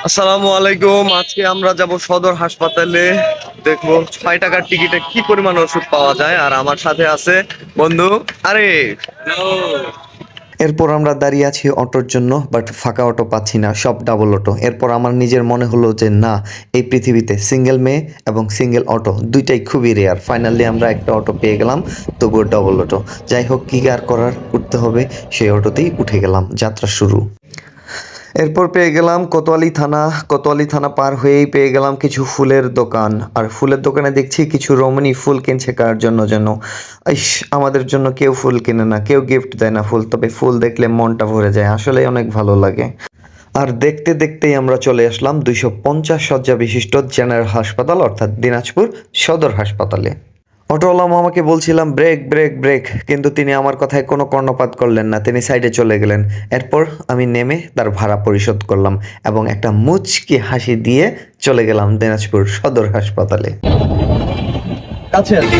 আসসালামু আলাইকুম। আজকে আমরা যাব সদর হাসপাতালে, দেখবো 6 টাকার টিকিটে কি পরিমাণ ওষুধ পাওয়া যায়। আর আমার সাথে আছে বন্ধু। আরে এরপর আমরা দাঁড়িয়ে আছি অটোর জন্য, বাট ফাঁকা অটো পাচ্ছি না, সব ডাবল অটো। এরপর আমার নিজের মনে হলো যে না, এই পৃথিবীতে সিঙ্গেল মেয়ে এবং সিঙ্গেল অটো দুইটাই খুবই রেয়ার। ফাইনালি আমরা একটা অটো পেয়ে গেলাম, তবুও ডাবল অটো। যাই হোক, কি আর করার, উঠতে হবে। সেই অটোতেই উঠে গেলাম, যাত্রা শুরু। এরপর পেয়ে গেলাম কোতোয়ালি থানা। কোতোয়ালি থানা পার হয়েই পেয়ে গেলাম কিছু ফুলের দোকান। আর ফুলের দোকানে দেখছি কিছু রমণী ফুল কিনছে কার জন্য যেন। ইস, আমাদের জন্য কেউ ফুল কিনে না, কেউ গিফট দেয় না ফুল, তবে ফুল দেখলে মনটা ভরে যায়, আসলেই অনেক ভালো লাগে। আর দেখতে দেখতেই আমরা চলে আসলাম 250 শয্যা বিশিষ্ট জেনারেল হাসপাতাল, অর্থাৎ দিনাজপুর সদর হাসপাতালে। অটোওয়ালা মামাকে বলছিলাম ব্রেক ব্রেক ব্রেক, কিন্তু তিনি আমার কথায় কোনো কর্ণপাত করলেন না, তিনি সাইডে চলে গেলেন। এরপর আমি নেমে তার ভাড়া পরিশোধ করলাম এবং একটা মুচকি হাসি দিয়ে চলে গেলাম দিনাজপুর সদর হাসপাতালে। কাছে আছে।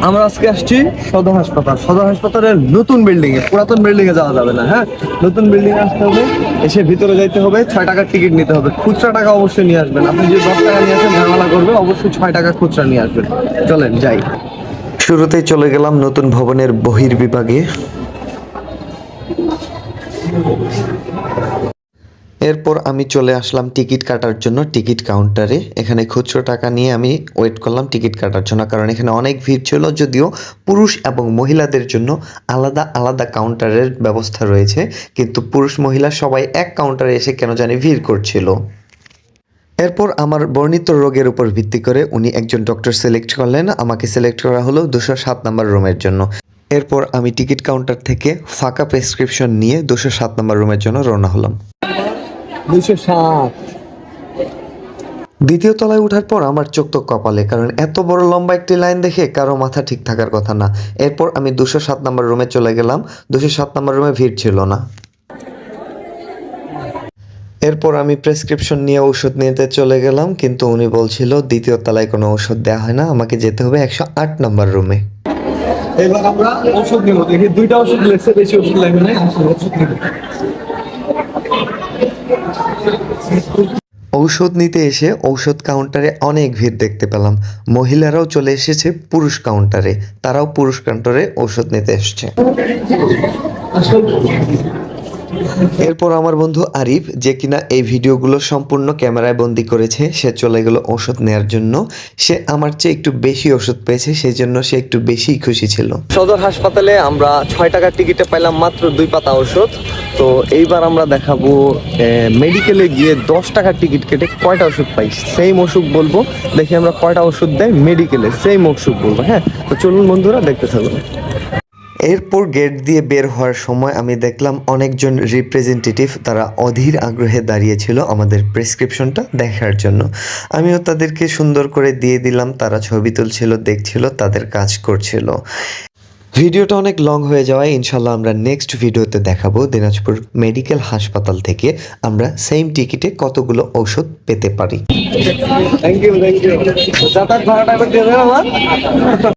আমরা আজকে আসছি সদর হাসপাতাল। সদর হাসপাতালের নতুন বিল্ডিং এ, পুরাতন বিল্ডিং এ যাওয়া যাবে না। হ্যাঁ, নতুন বিল্ডিং এ আসতে হবে, এসে ভিতরে যাইতে হবে, 6 টাকার টিকিট নিতে হবে। খুচরা টাকা অবশ্যই নিয়ে আসবেন। আপনি যে 10 টাকা নিয়ে আসেন ঝামেলা করবে, অবশ্যই 6 টাকা খুচরা নিয়ে আসবেন। চলেন যাই। শুরুতেই চলে গেলাম নতুন ভবনের বহির্বিভাগে। এরপর আমি চলে আসলাম টিকিট কাটার জন্য টিকিট কাউন্টারে। এখানে খুচরো টাকা নিয়ে আমি ওয়েট করলাম টিকিট কাটার জন্য, কারণ এখানে অনেক ভিড় ছিল। যদিও পুরুষ এবং মহিলাদের জন্য আলাদা আলাদা কাউন্টারের ব্যবস্থা রয়েছে, কিন্তু পুরুষ মহিলা সবাই এক কাউন্টারে এসে কেন জানি ভিড় করছিল। এরপর আমার বর্ণিত রোগের উপর ভিত্তি করে উনি একজন ডক্টর সিলেক্ট করলেন। আমাকে সিলেক্ট করা হলো 207 নম্বর রুমের জন্য। এরপর আমি টিকিট কাউন্টার থেকে ফাঁকা প্রেসক্রিপশন নিয়ে 207 নম্বর রুমের জন্য রওনা হলাম। 207। দ্বিতীয় তলায় ওঠার পর আমার চোখ তো কপালে, কারণ এত বড় লম্বা একটি লাইন দেখে কারো মাথা ঠিক থাকার কথা না। এরপর আমি 207 নম্বর রুমে চলে গেলাম। 207 নম্বর রুমে ভিড় ছিল না। এরপর আমি প্রেসক্রিপশন নিয়ে ওষুধ নিতে চলে গেলাম, কিন্তু উনি বলছিল দ্বিতীয় তলায় কোনো ওষুধ দেওয়া হয় না, আমাকে যেতে হবে 108 নম্বর রুমে। এবার আমরা ওষুধ নিব, দেখি 2টা ওষুধ লেখছে, বেশি ওষুধ লাগবে না, ওষুধ নিব। ঔষধ নিতে এসে ঔষধ কাউন্টারে অনেক ভিড় দেখতে পেলাম। মহিলারাও চলে এসেছে পুরুষ কাউন্টারে, তারাও পুরুষ কাউন্টারে ঔষধ নিতে এসছে। এরপর আমার বন্ধু আরিফ, যে কিনা এই ভিডিওগুলো সম্পূর্ণ ক্যামেরায় বন্দি করেছে, সে চলে গেল ওষুধ নেওয়ার জন্য। সে আমার চেয়ে একটু বেশি ওষুধ পেয়েছে, সেই জন্য সে একটু বেশিই খুশি ছিল। সদর হাসপাতালে আমরা 6 টাকার টিকিটে পাইলাম মাত্র 2 পাতা ওষুধ। তো এইবার আমরা দেখাবো মেডিকেলে গিয়ে 10 টাকার টিকিট কেটে কয়টা ওষুধ পাই। সেম ওষুধ বলবো, দেখি আমরা কয়টা ওষুধ দেয় মেডিকেলে, সেম ওষুধ বলবো। হ্যাঁ, তো চলুন বন্ধুরা, দেখতে থাকুন। এরপর গেট দিয়ে বের হওয়ার সময় আমি দেখলাম অনেকজন রিপ্রেজেন্টেটিভ, তারা অধীর আগ্রহে দাঁড়িয়েছিল আমাদের প্রেসক্রিপশনটা দেখার জন্য। আমিও তাদেরকে সুন্দর করে দিয়ে দিলাম, তারা ছবি তুলছিল, দেখছিল, তাদের কাজ করছিল। ভিডিওটা অনেক লং হয়ে যাওয়ায় ইনশাল্লাহ আমরা নেক্সট ভিডিওতে দেখাবো দিনাজপুর মেডিকেল হাসপাতাল থেকে আমরা সেম টিকিটে কতগুলো ঔষধ পেতে পারি। Thank you. যাতায়াত ভাড়াটা এবার দেবেন আমার।